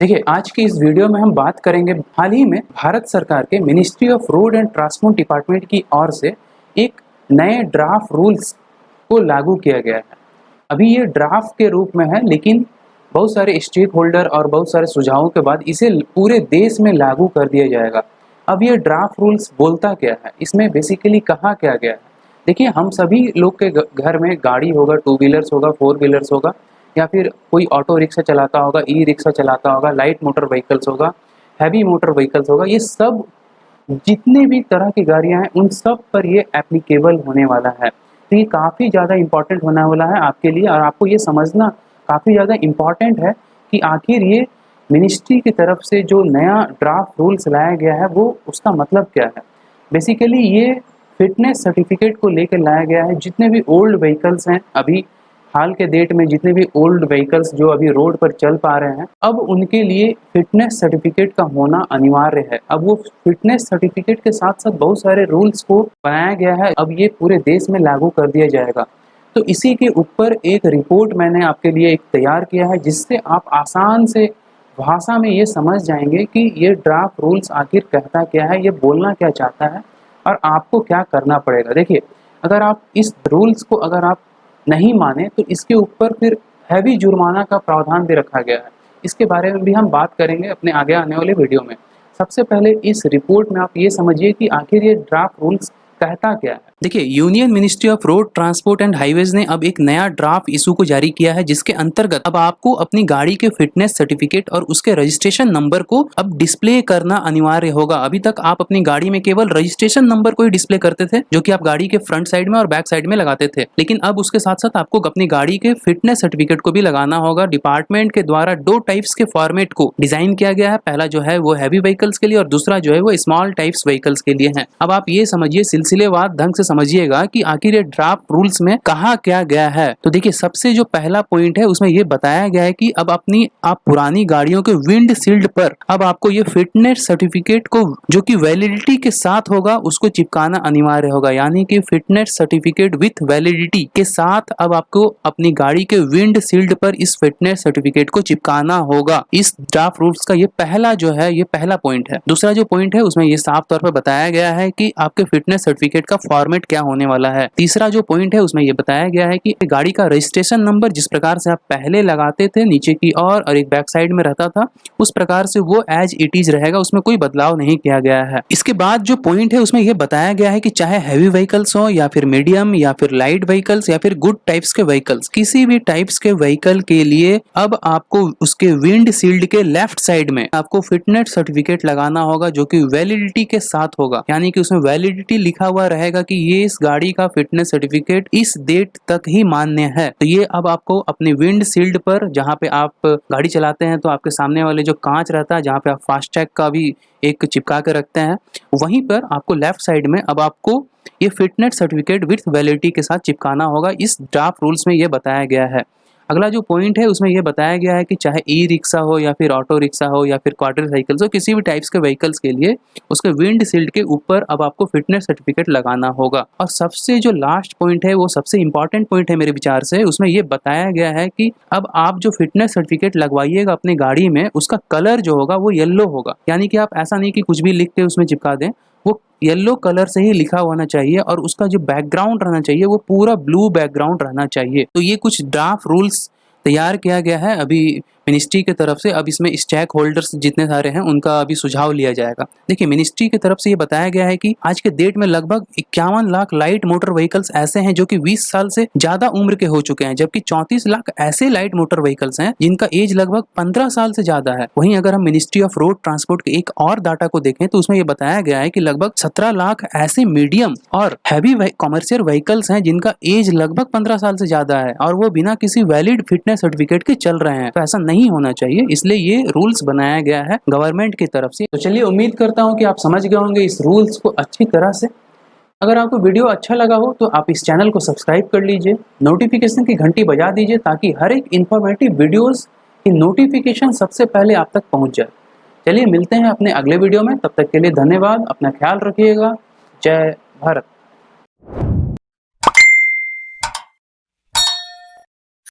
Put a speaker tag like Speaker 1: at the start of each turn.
Speaker 1: देखिए, आज की इस वीडियो में हम बात करेंगे हाल ही में भारत सरकार के ministry of road and transport department की ओर से एक नए ड्राफ्ट रूल्स को लागू किया गया है। अभी ये ड्राफ्ट के रूप में है, लेकिन बहुत सारे स्टेक होल्डर और बहुत सारे सुझावों के बाद इसे पूरे देश में लागू कर दिया जाएगा। अब ये ड्राफ्ट रूल्स बोलता क्या है, इसमें बेसिकली कहा क्या गया है? देखिए, हम सभी लोग के घर में गाड़ी होगा, टू व्हीलर्स होगा, फोर व्हीलर्स होगा, या फिर कोई ऑटो रिक्शा चलाता होगा, ई रिक्शा चलाता होगा, लाइट मोटर व्हीकल्स होगा, हैवी मोटर व्हीकल्स होगा। ये सब जितने भी तरह की गाड़ियां हैं उन सब पर ये एप्लीकेबल होने वाला है। तो ये काफ़ी ज़्यादा इम्पॉर्टेंट होने वाला है आपके लिए, और आपको ये समझना काफ़ी ज़्यादा इम्पॉर्टेंट है कि आखिर ये मिनिस्ट्री की तरफ से जो नया ड्राफ्ट रूल्स लाया गया है वो उसका मतलब क्या है। बेसिकली ये फिटनेस सर्टिफिकेट को लेकर लाया गया है। जितने भी ओल्ड व्हीकल्स हैं, अभी हाल के डेट में जितने भी ओल्ड व्हीकल्स जो अभी रोड पर चल पा रहे हैं, अब उनके लिए फिटनेस सर्टिफिकेट का होना अनिवार्य है। अब वो फिटनेस सर्टिफिकेट के साथ साथ बहुत सारे रूल्स को बनाया गया है, अब ये पूरे देश में लागू कर दिया जाएगा। तो इसी के ऊपर एक रिपोर्ट मैंने आपके लिए एक तैयार किया है, जिससे आप आसान से भाषा में ये समझ जाएंगे कि ये ड्राफ्ट रूल्स आखिर कहता क्या है, ये बोलना क्या चाहता है और आपको क्या करना पड़ेगा। देखिए, अगर आप इस रूल्स को अगर आप नहीं माने तो इसके ऊपर फिर हैवी जुर्माना का प्रावधान भी रखा गया है। इसके बारे में भी हम बात करेंगे अपने आगे आने वाले वीडियो में। सबसे पहले इस रिपोर्ट में आप ये समझिए कि आखिर ये ड्राफ्ट रूल्स कहता क्या है। देखिए, union ministry of road transport and highways ने अब एक नया ड्राफ्ट इशू को जारी किया है, जिसके अंतर्गत अब आपको अपनी गाड़ी के फिटनेस सर्टिफिकेट और उसके रजिस्ट्रेशन नंबर को अब डिस्प्ले करना अनिवार्य होगा। अभी तक आप अपनी गाड़ी में केवल रजिस्ट्रेशन नंबर को ही डिस्प्ले करते थे, जो कि आप गाड़ी के फ्रंट साइड में और बैक साइड में लगाते थे, लेकिन अब उसके साथ साथ आपको अपनी गाड़ी के फिटनेस सर्टिफिकेट को भी लगाना होगा। डिपार्टमेंट के द्वारा दो टाइप्स के फॉर्मेट को डिजाइन किया गया है। पहला जो है वो हैवी व्हीकल्स के लिए और दूसरा जो है वो स्मॉल टाइप्स व्हीकल्स के लिए है। अब आप ये समझिए, सिलसिलेवार ढंग से समझिएगा कि आखिर ये ड्राफ्ट रूल्स में कहा क्या गया है। तो देखिए, सबसे जो पहला पॉइंट है उसमें ये बताया गया है कि अब आप पुरानी गाड़ियों के विंड शील्ड पर अब आपको ये फिटनेस सर्टिफिकेट को, जो कि वैलिडिटी के साथ होगा, उसको चिपकाना अनिवार्य होगा। यानी कि फिटनेस सर्टिफिकेट विथ वैलिडिटी के साथ अब आपको अपनी गाड़ी के विंड शील्ड पर इस फिटनेस सर्टिफिकेट को चिपकाना होगा। इस ड्राफ्ट रूल्स का ये पहला जो है, ये पहला पॉइंट है। दूसरा जो पॉइंट है उसमें ये साफ तौर पर बताया गया है कि आपके फिटनेस सर्टिफिकेट का फॉर्मेट क्या होने वाला है। तीसरा जो पॉइंट है उसमें यह बताया गया है कि गाड़ी का रजिस्ट्रेशन नंबर जिस प्रकार से आप पहले लगाते थे नीचे की ओर और एक बैक साइड में रहता था, उस प्रकार से वो एज इट इज रहेगा, उसमें कोई बदलाव नहीं किया गया है। इसके बाद जो पॉइंट है उसमें यह बताया गया है कि चाहे हैवी व्हीकल्स हो या फिर मीडियम या फिर लाइट व्हीकल्स या फिर गुड टाइप्स के व्हीकल्स, किसी भी टाइप्स के व्हीकल के लिए अब आपको उसके विंड शील्ड के लेफ्ट साइड में आपको फिटनेस सर्टिफिकेट लगाना होगा, जो कि वैलिडिटी के साथ होगा। यानी कि उसमें वैलिडिटी लिखा हुआ रहेगा कि ये इस गाड़ी का फिटनेस सर्टिफिकेट इस डेट तक ही मान्य है। तो ये अब आपको अपने विंड शील्ड पर, जहाँ पे आप गाड़ी चलाते हैं तो आपके सामने वाले जो कांच रहता है, जहाँ पे आप फास्टैग का भी एक चिपका के रखते हैं, वहीं पर आपको लेफ्ट साइड में अब आपको ये फिटनेस सर्टिफिकेट विथ वैलिडिटी के साथ चिपकाना होगा। इस ड्राफ्ट रूल्स में ये बताया गया है। अगला जो पॉइंट है उसमें यह बताया गया है कि चाहे ई रिक्शा हो या फिर ऑटो रिक्शा हो या फिर क्वार्टर साइकिल्स हो, किसी भी टाइप्स के व्हीकल्स के लिए उसके विंड शील्ड के ऊपर अब आपको फिटनेस सर्टिफिकेट लगाना होगा। और सबसे जो लास्ट पॉइंट है वो सबसे इंपॉर्टेंट पॉइंट है मेरे विचार से। उसमें यह बताया गया है कि अब आप जो फिटनेस सर्टिफिकेट लगवाइएगा अपनी गाड़ी में, उसका कलर जो होगा वो येलो होगा। यानी कि आप ऐसा नहीं कि कुछ भी लिख के उसमें चिपका दें, वो येलो कलर से ही लिखा होना चाहिए और उसका जो बैकग्राउंड रहना चाहिए वो पूरा ब्लू बैकग्राउंड रहना चाहिए। तो ये कुछ ड्राफ्ट रूल्स तैयार किया गया है अभी मिनिस्ट्री की तरफ से। अब इसमें स्टेक होल्डर्स जितने सारे हैं उनका अभी सुझाव लिया जाएगा। देखिए, मिनिस्ट्री की तरफ से ये बताया गया है कि आज के डेट में लगभग 51 लाख लाइट मोटर व्हीकल्स ऐसे हैं जो कि 20 साल से ज्यादा उम्र के हो चुके हैं, जबकि 34 लाख ऐसे लाइट मोटर व्हीकल्स हैं जिनका एज लगभग 15 साल से ज्यादा है। वहीं अगर हम मिनिस्ट्री ऑफ रोड ट्रांसपोर्ट के एक और डाटा को देखें तो उसमें यह बताया गया है कि लगभग 17 लाख ऐसे मीडियम और हैवी कॉमर्शियल व्हीकल्स हैं जिनका एज लगभग 15 साल से ज्यादा है और वो बिना किसी वैलिड फिटनेस सर्टिफिकेट के चल रहे हैं। तो ऐसा नहीं होना चाहिए, इसलिए ये रूल्स बनाया गया है गवर्नमेंट की तरफ से। तो चलिए, उम्मीद करता हूं कि आप समझ गए होंगे इस रूल्स को अच्छी तरह से। अगर आपको वीडियो अच्छा लगा हो तो आप इस चैनल को सब्सक्राइब कर लीजिए, नोटिफिकेशन की घंटी बजा दीजिए ताकि हर एक इंफॉर्मेटिव वीडियोस की नोटिफिकेशन सबसे पहले आप तक पहुंच जाए। चलिए, मिलते हैं अपने अगले वीडियो में। तब तक के लिए धन्यवाद, अपना ख्याल रखिएगा। जय भारत।